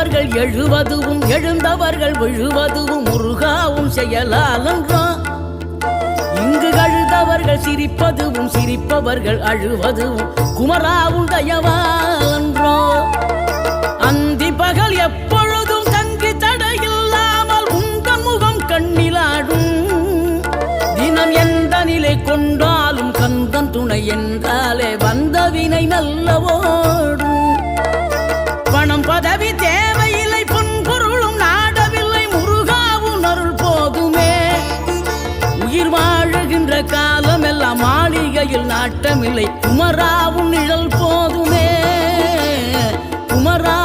எழுந்தவர்கள் எழுவதுவும் எழுந்தவர்கள் விழுவதுவும் முருகாவும் செயலாலன்றோ. இங்கு அழுதவர்கள் சிரிப்பதுவும் சிரிப்பவர்கள் அழுவதுவும் குமராவும் தயவாலன்றோ. அந்தி பகல் எப்பொழுதும் தங்கி தடையில்லாமல் உங்கள் முகம் கண்ணிலாடும். தினம் எந்த நிலை கொண்டாலும் கந்தன் துணை என்றாலே வந்த வினை நல்லவோடும். பணம் பதவி தேவையில்லை பொன்பொருளும் நாடவில்லை முருகாவும் அருள் போதுமே. உயிர் வாழுகின்ற காலம் எல்லாம் மாளிகையில் நாட்டமில்லை குமராவும் நிழல் போதுமே. குமரா